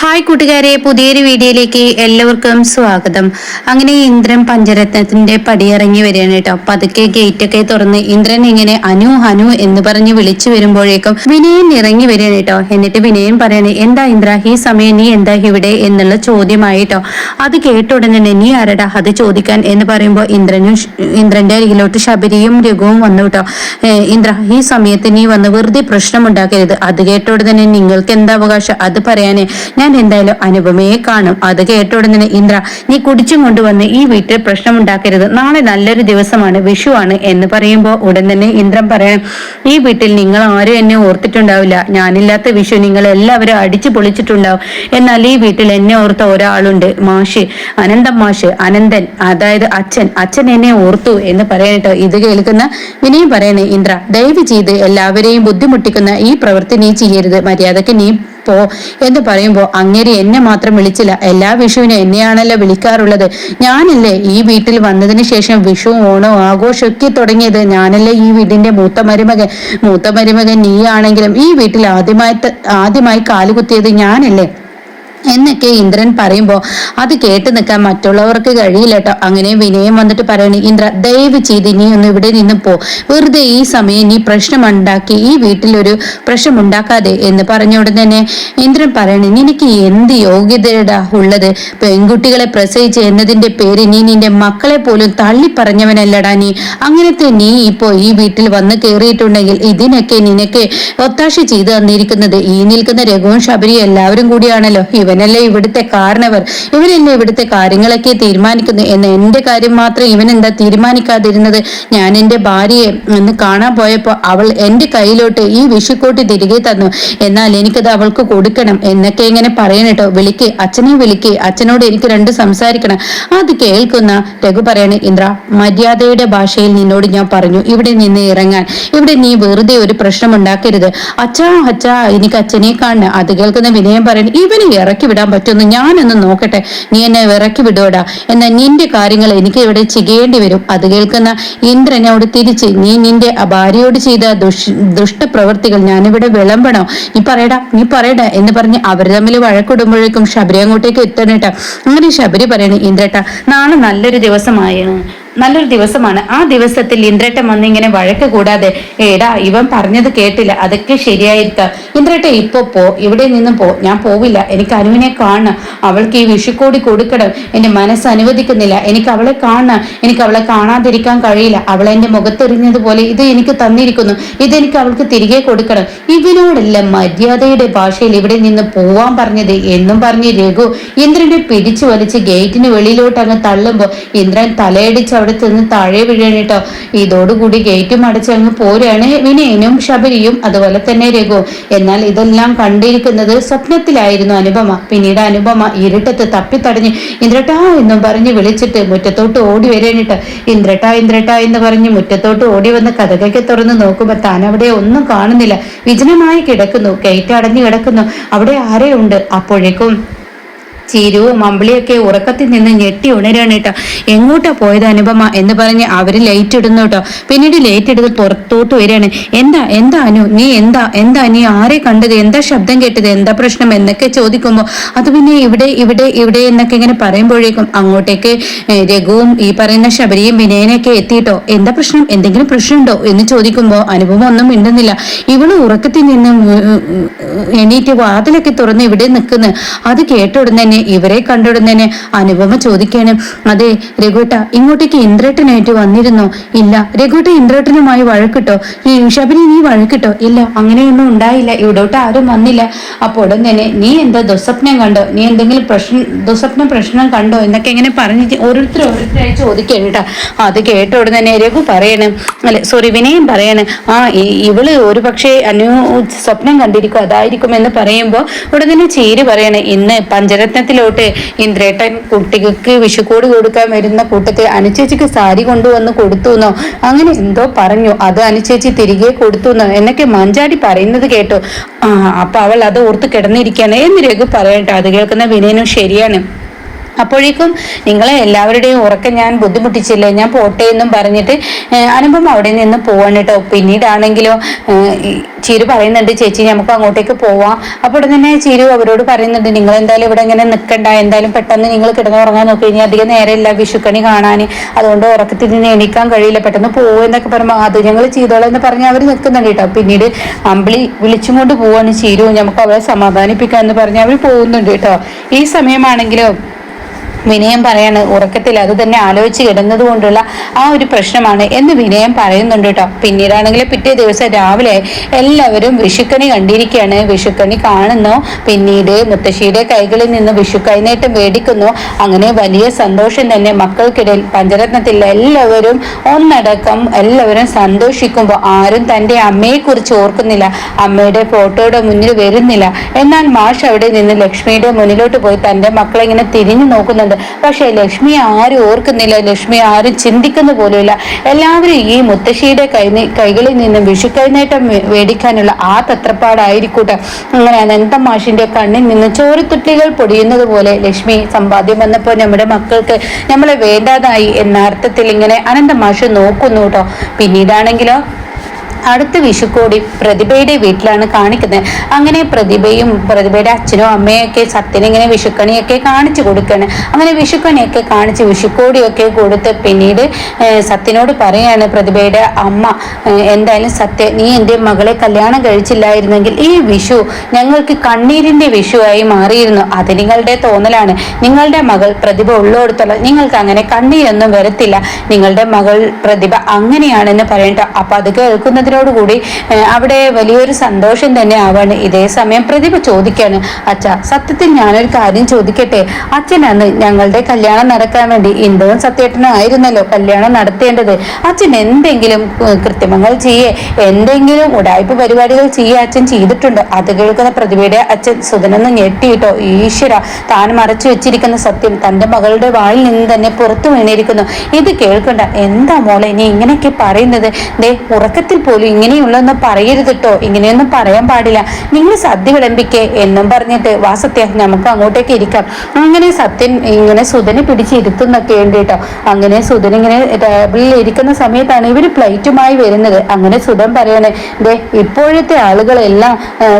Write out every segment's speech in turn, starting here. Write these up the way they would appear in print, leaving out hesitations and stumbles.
Hi കൂട്ടുകാരെ, പുതിയൊരു വീഡിയോയിലേക്ക് എല്ലാവർക്കും സ്വാഗതം. അങ്ങനെ ഇന്ദ്രൻ പഞ്ചരത്നത്തിന്റെ പടിയിറങ്ങി വരികയാണ് കേട്ടോ. പതുക്കെ ഗേറ്റൊക്കെ തുറന്ന് ഇന്ദ്രൻ ഇങ്ങനെ അനു ഹനു എന്ന് പറഞ്ഞ് വിളിച്ചു വരുമ്പോഴേക്കും വിനയൻ ഇറങ്ങി വരികയാണ് കേട്ടോ. എന്നിട്ട് വിനയൻ പറയണേ, എന്താ ഇന്ദ്ര ഈ സമയം നീ എന്താ ഇവിടെ എന്നുള്ള ചോദ്യമായിട്ടോ. അത് കേട്ട ഉടനെ തന്നെ നീ ആരടാ അത് ചോദിക്കാൻ എന്ന് പറയുമ്പോൾ ഇന്ദ്രന്റെ അരികിലോട്ട് ശബരിയും രഘുവും വന്നു കേട്ടോ. ഇന്ദ്ര ഈ സമയത്ത് നീ വന്ന് വെറുതെ പ്രശ്നമുണ്ടാക്കരുത്. അത് കേട്ട ഉടനെ നിങ്ങൾക്ക് എന്താ അവകാശം അത് പറയാനേ, ഞാൻ എന്തായാലും അനുപമയെ കാണും. അത് കേട്ട ഉടനെ ഇന്ദ്ര നീ കുടിച്ചും കൊണ്ടുവന്ന് ഈ വീട്ടിൽ പ്രശ്നമുണ്ടാക്കരുത്. നാളെ നല്ലൊരു ദിവസമാണ്, വിഷുവാണ് എന്ന് പറയുമ്പോൾ ഉടൻ തന്നെ ഇന്ദ്രൻ പറയണം, ഈ വീട്ടിൽ നിങ്ങൾ ആരും എന്നെ ഓർത്തിട്ടുണ്ടാവില്ല. ഞാനില്ലാത്ത വിഷു നിങ്ങൾ എല്ലാവരും അടിച്ചു പൊളിച്ചിട്ടുണ്ടാവും. എന്നാൽ ഈ വീട്ടിൽ എന്നെ ഓർത്ത ഒരാളുണ്ട്, മാഷ്, അനന്തം മാഷ്, അനന്തൻ, അതായത് അച്ഛൻ എന്നെ ഓർത്തു എന്ന് പറയട്ടോ. ഇത് കേൾക്കുന്ന വിനയും പറയണേ, ഇന്ദ്ര ദയവ് ചെയ്ത് എല്ലാവരെയും ബുദ്ധിമുട്ടിക്കുന്ന ഈ പ്രവൃത്തി നീ ചെയ്യരുത്. മര്യാദക്ക് നീ പോ എന്ന് പറയുമ്പോ അങ്ങേര് എന്നെ മാത്രം വിളിച്ചില്ല, എല്ലാ വിഷുവിനും എന്നെയാണല്ലോ വിളിക്കാറുള്ളത്. ഞാനല്ലേ ഈ വീട്ടിൽ വന്നതിന് ശേഷം വിഷു ഓണോ ആഘോഷമൊക്കെ തുടങ്ങിയത്. ഞാനല്ലേ ഈ വീടിന്റെ മൂത്ത മരുമകൻ നീയാണെങ്കിലും ഈ വീട്ടിൽ ആദ്യമായി കാലുകുത്തിയത് ഞാനല്ലേ എന്നൊക്കെ ഇന്ദ്രൻ പറയുമ്പോ അത് കേട്ട് നിൽക്കാൻ മറ്റുള്ളവർക്ക് കഴിയില്ല കേട്ടോ. അങ്ങനെ വിനയം വന്നിട്ട് പറയണേ, ഇന്ദ്ര ദയവ് ചെയ്ത് നീ ഒന്ന് ഇവിടെ നിന്ന് പോ. വെറുതെ ഈ സമയം നീ പ്രശ്നമുണ്ടാക്കി ഈ വീട്ടിലൊരു പ്രശ്നം ഉണ്ടാക്കാതെ എന്ന് പറഞ്ഞ ഉടൻ തന്നെ ഇന്ദ്രൻ പറയണേ, നിനക്ക് എന്ത് യോഗ്യതയുടെ ഉള്ളത്? പെൺകുട്ടികളെ പ്രസവിച്ച് എന്നതിന്റെ പേര് നീ നിന്റെ മക്കളെ പോലും തള്ളി പറഞ്ഞവനല്ലടാ നീ. അങ്ങനത്തെ നീ ഇപ്പോ ഈ വീട്ടിൽ വന്ന് കയറിയിട്ടുണ്ടെങ്കിൽ ഇതിനൊക്കെ നിനക്ക് ഒത്താശ ചെയ്തു തന്നിരിക്കുന്നത് ഈ നിൽക്കുന്ന രഘുവും ശബരിയും എല്ലാവരും കൂടിയാണല്ലോ. ഇവനല്ലേ ഇവിടുത്തെ കാരണവർ, ഇവനല്ലേ ഇവിടുത്തെ കാര്യങ്ങളൊക്കെ തീരുമാനിക്കുന്നു. എന്ന് എന്റെ കാര്യം മാത്രം ഇവൻ എന്താ തീരുമാനിക്കാതിരുന്നത്? ഞാൻ എന്റെ ഭാര്യയെ ഒന്ന് കാണാൻ പോയപ്പോ അവൾ എന്റെ കയ്യിലോട്ട് ഈ വിഷുക്കോട്ട് തിരികെ തന്നു. എന്നാൽ എനിക്കത് അവൾക്ക് കൊടുക്കണം എന്നൊക്കെ ഇങ്ങനെ പറയണട്ടോ. അച്ഛനെ വിളിക്ക്, അച്ഛനോട് എനിക്ക് രണ്ട് സംസാരിക്കണം. അത് കേൾക്കുന്ന രഘു പറയണേ, ഇന്ദ്ര മര്യാദയുടെ ഭാഷയിൽ നിന്നോട് ഞാൻ പറഞ്ഞു ഇവിടെ നിന്ന് ഇറങ്ങാൻ. ഇവിടെ നീ വെറുതെ ഒരു പ്രശ്നം ഉണ്ടാക്കരുത്. അച്ഛാ എനിക്ക് അച്ഛനെ കാണണം. അത് കേൾക്കുന്ന വിനയം പറയണേ, ഇവന് ഇറക്കി വിടാൻ പറ്റുമെന്ന് ഞാനൊന്ന് നോക്കട്ടെ. നീ എന്നെ ഇറക്കി വിടുവടാ, എന്നാൽ നിന്റെ കാര്യങ്ങൾ എനിക്ക് ഇവിടെ ചെയ്യേണ്ടി വരും. അത് കേൾക്കുന്ന ഇന്ദ്രനോട് തിരിച്ച്, നീ നിന്റെ ഭാര്യയോട് ചെയ്ത ദുഷ്ടപ്രവർത്തികൾ ഞാനിവിടെ വിളമ്പണോ? നീ പറയടാ എന്ന് പറഞ്ഞ് അവർ തമ്മിൽ വഴക്കിടുമ്പോഴേക്കും ശബരി അങ്ങോട്ടേക്ക് എത്തണേട്ടാ. അങ്ങനെ ശബരി പറയണേ, ഇന്ദ്രേട്ടാ നാളെ നല്ലൊരു ദിവസമാണ്. ആ ദിവസത്തിൽ ഇന്ദ്രേട്ടൻ വന്ന് ഇങ്ങനെ വഴക്ക് കൂടാതെ, ഏടാ ഇവൻ പറഞ്ഞത് കേട്ടില്ല, അതൊക്കെ ശരിയായിരിക്കാം. ഇന്ദ്രേട്ട ഇപ്പൊ പോ, ഇവിടെ നിന്ന് പോ. ഞാൻ പോവില്ല, എനിക്ക് അനുവിനെ കാണണം. അവൾക്ക് ഈ വിഷുക്കോടി കൊടുക്കണം. എന്റെ മനസ്സ് അനുവദിക്കുന്നില്ല. എനിക്ക് അവളെ കാണണം. എനിക്ക് അവളെ കാണാതിരിക്കാൻ കഴിയില്ല. അവളെ എന്റെ മുഖത്തെറിഞ്ഞതുപോലെ ഇത് എനിക്ക് തന്നിരിക്കുന്നു. ഇതെനിക്ക് അവൾക്ക് തിരികെ കൊടുക്കണം. ഇവനോടെല്ലാം മര്യാദയുടെ ഭാഷയിൽ ഇവിടെ നിന്ന് പോവാൻ പറഞ്ഞത് എന്നും പറഞ്ഞ് രഘു ഇന്ദ്രനെ പിടിച്ചു വലിച്ച് ഗേറ്റിന് വെളിയിലോട്ട് അങ്ങ് തള്ളുമ്പോ ഇന്ദ്രൻ തലയടിച്ച് അവിടെ നിന്ന് താഴെ വീഴാണ് കേട്ടോ. ഇതോടുകൂടി ഗേറ്റും അടച്ച് അങ്ങ് പോരാണ് വിനയനും ശബരിയും അതുപോലെ തന്നെ രഘു. എന്നാൽ ഇതെല്ലാം കണ്ടിരിക്കുന്നത് സ്വപ്നത്തിലായിരുന്നു അനുപമ. പിന്നീട് അനുപമ ഇരുട്ടത്ത് തപ്പിത്തടഞ്ഞ് ഇന്ദ്രട്ടാ എന്നും പറഞ്ഞ് വിളിച്ചിട്ട് മുറ്റത്തോട്ട് ഓടി വരാനിട്ട് ഇന്ദ്രട്ടാ എന്ന് പറഞ്ഞ് മുറ്റത്തോട്ട് ഓടി വന്ന് കതകൊക്കെ തുറന്ന് നോക്കുമ്പോ താൻ അവിടെ ഒന്നും കാണുന്നില്ല. വിജനമായി കിടക്കുന്നു, ഗേറ്റ് അടഞ്ഞു കിടക്കുന്നു. അവിടെ ആരെയുണ്ട്? അപ്പോഴേക്കും ചീരുവും അമ്പിളിയൊക്കെ ഉറക്കത്തിൽ നിന്ന് ഞെട്ടി ഉണരാണ് കേട്ടോ. എങ്ങോട്ടാ പോയത് അനുപമ എന്ന് പറഞ്ഞ് അവര് ലൈറ്റ് ഇടുന്നു കേട്ടോ. പിന്നീട് ലൈറ്റ് എടുത്ത് പുറത്തോട്ട് വരികയാണ്. എന്താ അനു, നീ ആരെ കണ്ടത്? എന്താ ശബ്ദം കേട്ടത്? എന്താ പ്രശ്നം എന്നൊക്കെ ചോദിക്കുമ്പോ അത് പിന്നെ ഇവിടെ എന്നൊക്കെ ഇങ്ങനെ പറയുമ്പോഴേക്കും അങ്ങോട്ടേക്ക് രഘുവും ഈ പറയുന്ന ശബരിയും വിനയനൊക്കെ എത്തിയിട്ടോ. എന്താ പ്രശ്നം? എന്തെങ്കിലും പ്രശ്നമുണ്ടോ എന്ന് ചോദിക്കുമ്പോ അനുപമ ഒന്നും മിണ്ടുന്നില്ല. ഇവള് ഉറക്കത്തിൽ നിന്ന് എണീറ്റ് വാതിലൊക്കെ തുറന്ന് ഇവിടെ നിൽക്കുന്നു. അത് കേട്ട ഉടനെ ഇവരെ കണ്ടുടനെ അനുപമ ചോദിക്കാണ്, അതെ രഘുട്ട ഇങ്ങോട്ടേക്ക് ഇന്ദ്രേട്ടനായിട്ട് വന്നിരുന്നോ? ഇല്ല. രഘുട്ട ഇന്ദ്രേട്ടനുമായി വഴക്കിട്ടോ? ശബരി നീ വഴക്കിട്ടോ? ഇല്ല, അങ്ങനെയൊന്നും ഉണ്ടായില്ല. ഇവിടോട്ട് ആരും വന്നില്ല. അപ്പോൾ തന്നെ നീ എന്താ ദുസ്വപ്നം കണ്ടോ? നീ എന്തെങ്കിലും പ്രശ്നം കണ്ടോ എന്നൊക്കെ ഇങ്ങനെ പറഞ്ഞ് ഓരോരുത്തരായി ചോദിക്കണം കേട്ടോ. അത് കേട്ട ഉടനെ രഘു വിനയം പറയാണ്, ഇവള് ഒരു പക്ഷേ സ്വപ്നം കണ്ടിരിക്കും, അതായിരിക്കും എന്ന് പറയുമ്പോ ഉടനെ ചീര് പറയാണ്, ഇന്ന് പഞ്ചരത്നത്തിലോട്ട് ഇന്ദ്രേട്ടൻ കുട്ടികൾക്ക് വിഷുക്കോടി കൊടുക്കാൻ വരുന്ന കൂട്ടത്തിൽ അനുചേച്ചിക്ക് സാരി കൊണ്ടുവന്ന് കൊടുത്തുന്നോ അങ്ങനെ എന്തോ പറഞ്ഞു. അത് അനുചേച്ചി തിരികെ കൊടുത്തുന്നോ എന്നൊക്കെ മഞ്ചാടി പറയുന്നത് കേട്ടോ. അപ്പൊ അവൾ അത് ഓർത്ത് കിടന്നിരിക്കുകയാണ് എന്ന് രഘു പറയട്ടെ. അത് കേൾക്കുന്ന വിനയനും ശരിയാണ്, അപ്പോഴേക്കും നിങ്ങളെ എല്ലാവരുടെയും ഉറക്കം ഞാൻ ബുദ്ധിമുട്ടിച്ചില്ലേ, ഞാൻ പോട്ടെ എന്നും പറഞ്ഞിട്ട് അനുപമ അവിടെ നിന്ന് പോവാണ് കേട്ടോ. പിന്നീടാണെങ്കിലോ ചിരു പറയുന്നുണ്ട്, ചേച്ചി നമുക്ക് അങ്ങോട്ടേക്ക് പോവാം. അപ്പോൾ ഉടനെ തന്നെ ചിരു അവരോട് പറയുന്നുണ്ട്, നിങ്ങൾ എന്തായാലും ഇവിടെ ഇങ്ങനെ നിൽക്കണ്ട, എന്തായാലും പെട്ടെന്ന് നിങ്ങൾ കിടന്നുറങ്ങാൻ നോക്കി കഴിഞ്ഞാൽ അധികം നേരമില്ല വിഷുക്കണി കാണാൻ, അതുകൊണ്ട് ഉറക്കത്തിൽ നിന്ന് എണീക്കാൻ കഴിയില്ല, പെട്ടെന്ന് പോകും എന്നൊക്കെ പറയുമ്പോൾ അത് ഞങ്ങൾ ചെയ്തോളാം എന്ന് പറഞ്ഞ് അവർ നിൽക്കുന്നുണ്ട് കേട്ടോ. പിന്നീട് അമ്പിളി വിളിച്ചും കൊണ്ട് പോവാണ് ചിരു, നമുക്ക് അവരെ സമാധാനിപ്പിക്കാം എന്ന് പറഞ്ഞ് അവർ പോകുന്നുണ്ട് കേട്ടോ. ഈ സമയമാണെങ്കിലോ വിനയം പറയാണ്, ഉറക്കത്തിൽ അത് തന്നെ ആലോചിച്ച് കിടന്നത് കൊണ്ടുള്ള ആ ഒരു പ്രശ്നമാണ് എന്ന് വിനയം പറയുന്നുണ്ട് കേട്ടോ. പിന്നീടാണെങ്കിൽ പിറ്റേ ദിവസം രാവിലെ എല്ലാവരും വിഷുക്കണി കണ്ടിരിക്കുകയാണ്. വിഷുക്കണി കാണുന്നു. പിന്നീട് മുത്തശ്ശിയുടെ കൈകളിൽ നിന്ന് വിഷു കൈനീട്ടം മേടിക്കുന്നു. അങ്ങനെ വലിയ സന്തോഷം തന്നെ മക്കൾക്കിടയിൽ. പഞ്ചരത്നത്തിൽ എല്ലാവരും ഒന്നടക്കം എല്ലാവരും സന്തോഷിക്കുമ്പോൾ ആരും തൻ്റെ അമ്മയെക്കുറിച്ച് ഓർക്കുന്നില്ല, അമ്മയുടെ ഫോട്ടോയുടെ മുന്നിൽ വരുന്നില്ല. എന്നാൽ മാഷ് അവിടെ നിന്ന് ലക്ഷ്മിയുടെ മുന്നിലോട്ട് പോയി തൻ്റെ മക്കളെ ഇങ്ങനെ തിരിഞ്ഞു നോക്കുന്നുണ്ട്. പക്ഷെ ലക്ഷ്മി ആരും ഓർക്കുന്നില്ല, ലക്ഷ്മി ആരും ചിന്തിക്കുന്ന പോലുമില്ല. എല്ലാവരും ഈ മുത്തശ്ശിയുടെ കൈകളിൽ നിന്നും വിഷു കൈനീട്ടം മേടിക്കാനുള്ള ആ തത്രപ്പാടായിരിക്കൂട്ടെ. അങ്ങനെ അനന്തം മാഷിന്റെ കണ്ണിൽ നിന്ന് ചോരത്തുള്ളികൾ പൊടിയുന്നത് പോലെ ലക്ഷ്മി സമ്പാദ്യം വന്നപ്പോൾ നമ്മുടെ മക്കൾക്ക് നമ്മളെ വേണ്ടാതായി എന്ന അർത്ഥത്തിൽ ഇങ്ങനെ അനന്തം മാഷ് നോക്കുന്നു കേട്ടോ. പിന്നീടാണെങ്കിലോ അടുത്ത വിഷുക്കോടി പ്രതിഭയുടെ വീട്ടിലാണ് കാണിക്കുന്നത്. അങ്ങനെ പ്രതിഭയുടെ അച്ഛനും അമ്മയൊക്കെ സത്യനെ ഇങ്ങനെ വിഷുക്കണിയൊക്കെ കാണിച്ചു കൊടുക്കുകയാണ്. അങ്ങനെ വിഷുക്കണിയൊക്കെ കാണിച്ച് വിഷുക്കോടിയൊക്കെ കൊടുത്ത് പിന്നീട് സത്യനോട് പറയാണ് പ്രതിഭയുടെ അമ്മ, എന്തായാലും സത്യ, നീ എൻ്റെ മകളെ കല്യാണം കഴിച്ചില്ലായിരുന്നെങ്കിൽ ഈ വിഷു ഞങ്ങൾക്ക് കണ്ണീരിന്റെ വിഷുവായി മാറിയിരുന്നു. അത് നിങ്ങളുടെ തോന്നലാണ്. നിങ്ങളുടെ മകൾ പ്രതിഭ ഉള്ളോടത്തോളം നിങ്ങൾക്ക് അങ്ങനെ കണ്ണീരൊന്നും വരത്തില്ല. നിങ്ങളുടെ മകൾ പ്രതിഭ അങ്ങനെയാണെന്ന് പറയണ്ട. അപ്പൊ അത് കേൾക്കുന്നത് കൂടി അവിടെ വലിയൊരു സന്തോഷം തന്നെ ആവാണ്. ഇതേ സമയം പ്രതിഭ ചോദിക്കാണ്, അച്ഛാ സത്യത്തിൽ ഞാനൊരു കാര്യം ചോദിക്കട്ടെ, അച്ഛനാണ് ഞങ്ങളുടെ കല്യാണം നടക്കാൻ വേണ്ടി ഇന്ദുവും സത്യേട്ടനും ആയിരുന്നല്ലോ കല്യാണം നടത്തേണ്ടത്. അച്ഛൻ എന്തെങ്കിലും കൃത്രിമങ്ങൾ ചെയ്യേ, എന്തെങ്കിലും ഉടായ്പ പരിപാടികൾ ചെയ്യേ അച്ഛൻ ചെയ്തിട്ടുണ്ടോ? അത് കേൾക്കുന്ന പ്രതിഭയുടെ അച്ഛൻ സുധനൊന്ന് ഞെട്ടിയിട്ടോ. ഈശ്വര, താൻ മറച്ചു വെച്ചിരിക്കുന്ന സത്യം തന്റെ മകളുടെ വായിൽ നിന്ന് തന്നെ പുറത്തു വീണിരിക്കുന്നു. ഇത് കേൾക്കണ്ട, എന്താ മോളെ നീ ഇങ്ങനെയൊക്കെ പറയുന്നത്? ദേ ഉറക്കത്തിൽ പോലും ഇങ്ങനെയുള്ളൊന്നും പറയരുത് കേട്ടോ, ഇങ്ങനെയൊന്നും പറയാൻ പാടില്ല, നിങ്ങൾ സദ്യ വിളമ്പിക്കേ എന്നും പറഞ്ഞിട്ട് വാ സത്യ നമുക്ക് അങ്ങോട്ടേക്ക് ഇരിക്കാം. അങ്ങനെ സത്യൻ ഇങ്ങനെ സുധനെ പിടിച്ചിരുത്തുന്നൊക്കെ ഉണ്ട് കേട്ടോ. അങ്ങനെ സുധൻ ഇങ്ങനെ ടേബിളിൽ ഇരിക്കുന്ന സമയത്താണ് ഇവര് പ്ലേറ്റുമായി വരുന്നത്. അങ്ങനെ സുധൻ പറയാണ്, ദേ ഇപ്പോഴത്തെ ആളുകളെല്ലാം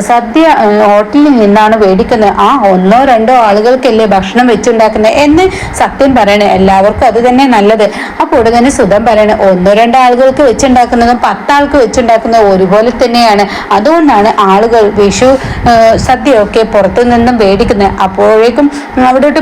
സദ്യ ഹോട്ടലിൽ നിന്നാണ് മേടിക്കുന്നത്, ആ ഒന്നോ രണ്ടോ ആളുകൾക്കല്ലേ ഭക്ഷണം വെച്ചുണ്ടാക്കുന്നത് എന്ന് സത്യൻ പറയണേ. എല്ലാവർക്കും അത് തന്നെ നല്ലത്. അപ്പോൾ ഉടനെ സുധൻ പറയണേ, ഒന്നോ രണ്ടോ ആളുകൾക്ക് വെച്ചുണ്ടാക്കുന്നതും 10 ആൾക്ക് വെച്ചുണ്ടാക്കുന്നത് ഒരുപോലെ തന്നെയാണ്. അതുകൊണ്ടാണ് ആളുകൾ വിഷു സദ്യയൊക്കെ പുറത്തു നിന്നും മേടിക്കുന്നത്. അപ്പോഴേക്കും അവിടോട്ട്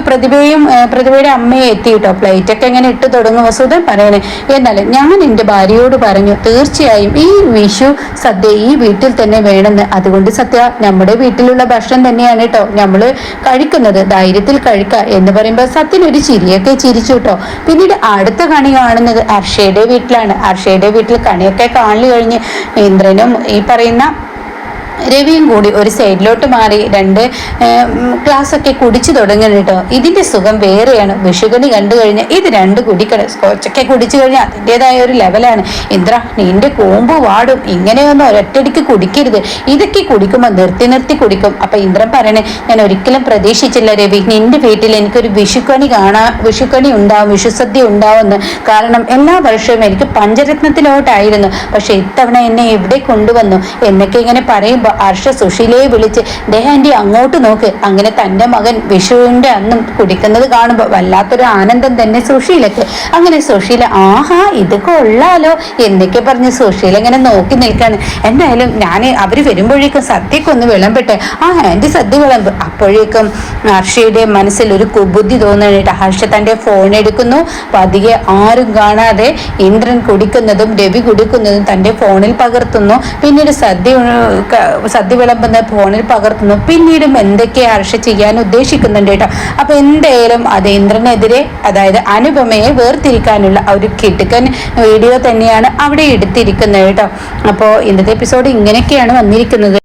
പ്രതിഭയുടെ അമ്മയെ എത്തിയിട്ടോ. പ്ലേറ്റ് ഒക്കെ ഇങ്ങനെ ഇട്ട് തുടങ്ങുമ്പോൾ സുധൻ പറയണേ, എന്നാലും ഞാൻ എൻ്റെ ഭാര്യയോട് പറഞ്ഞു തീർച്ചയായും ഈ വിഷു സദ്യ ഈ വീട്ടിൽ തന്നെ വേണമെന്ന്. അതുകൊണ്ട് സത്യ നമ്മുടെ വീട്ടിലുള്ള ഭക്ഷണം തന്നെയാണ് കേട്ടോ നമ്മൾ കഴിക്കുന്നത്, ധൈര്യത്തിൽ കഴിക്കുക എന്ന് പറയുമ്പോൾ സത്യനൊരു ചിരിയൊക്കെ ചിരിച്ചു കേട്ടോ. പിന്നീട് അടുത്ത കണി കാണുന്നത് അർഷയുടെ വീട്ടിലാണ്. അർഷയുടെ വീട്ടിൽ കണിയൊക്കെ കാണൽ കഴിഞ്ഞ് ഇന്ദ്രനും ഈ പറയുന്ന രവിയും കൂടി ഒരു സൈഡിലോട്ട് മാറി 2 ഗ്ലാസ് ഒക്കെ കുടിച്ചു തുടങ്ങണം കേട്ടോ. ഇതിന്റെ സുഖം വേറെയാണ്. വിഷുകണി കണ്ടു കഴിഞ്ഞാൽ ഇത് 2 കുടിക്കണം. സ്കോച്ചൊക്കെ കുടിച്ചു കഴിഞ്ഞാൽ അതിൻ്റെതായ ഒരു ലെവലാണ്. ഇന്ദ്ര നിന്റെ കൂമ്പ് വാടും, ഇങ്ങനെയൊന്നും ഒരൊറ്റടിക്ക് കുടിക്കരുത്, ഇതൊക്കെ കുടിക്കുമ്പോൾ നിർത്തി കുടിക്കും. അപ്പൊ ഇന്ദ്രൻ പറയണേ, ഞാൻ ഒരിക്കലും പ്രതീക്ഷിച്ചില്ല രവി നിന്റെ വീട്ടിൽ എനിക്കൊരു വിഷുക്കണി ഉണ്ടാവും, വിഷുസദ്യ ഉണ്ടാവുമെന്ന്. കാരണം എല്ലാ വർഷവും എനിക്ക് പഞ്ചരത്നത്തിലോട്ടായിരുന്നു, പക്ഷെ ഇത്തവണ എന്നെ എവിടെ കൊണ്ടുവന്നു എന്നൊക്കെ ഇങ്ങനെ പറയുമ്പോൾ ഹർഷ സുശീലയെ വിളിച്ച്, ദേഹാൻറ്റി അങ്ങോട്ട് നോക്ക്. അങ്ങനെ തൻ്റെ മകൻ വിഷുവിൻ്റെ അന്നും കുടിക്കുന്നത് കാണുമ്പോൾ വല്ലാത്തൊരു ആനന്ദം തന്നെ സുശീലക്ക്. അങ്ങനെ സുശീല ആഹാ ഇത് കൊള്ളാലോ എന്നൊക്കെ പറഞ്ഞ് സുശീല ഇങ്ങനെ നോക്കി നിൽക്കാണ്. എന്തായാലും ഞാൻ അവർ വരുമ്പോഴേക്കും സദ്യക്കൊന്ന് വിളമ്പട്ടെ, ആ ആൻറ്റി സദ്യ വിളമ്പ്. അപ്പോഴേക്കും ഹർഷയുടെ മനസ്സിൽ ഒരു കുബുദ്ധി തോന്നണിട്ട് ഹർഷ തൻ്റെ ഫോൺ എടുക്കുന്നു. പതിയെ ആരും കാണാതെ ഇന്ദ്രൻ കുടിക്കുന്നതും രവി കുടിക്കുന്നതും തൻ്റെ ഫോണിൽ പകർത്തുന്നു. പിന്നീട് സദ്യ വിളമ്പുന്ന ഫോണിൽ പകർത്തുന്നു. പിന്നീടും എന്തൊക്കെ ഹർഷ ചെയ്യാൻ ഉദ്ദേശിക്കുന്നുണ്ട് കേട്ടോ. അപ്പൊ എന്തായാലും അത് ഇന്ദ്രനെതിരെ, അതായത് അനുപമയെ വേർതിരിക്കാനുള്ള ഒരു കിടുക്കൻ വീഡിയോ തന്നെയാണ് അവിടെ എടുത്തിരിക്കുന്നത് കേട്ടോ. അപ്പോൾ ഇന്നത്തെ എപ്പിസോഡ് ഇങ്ങനെയൊക്കെയാണ് വന്നിരിക്കുന്നത്.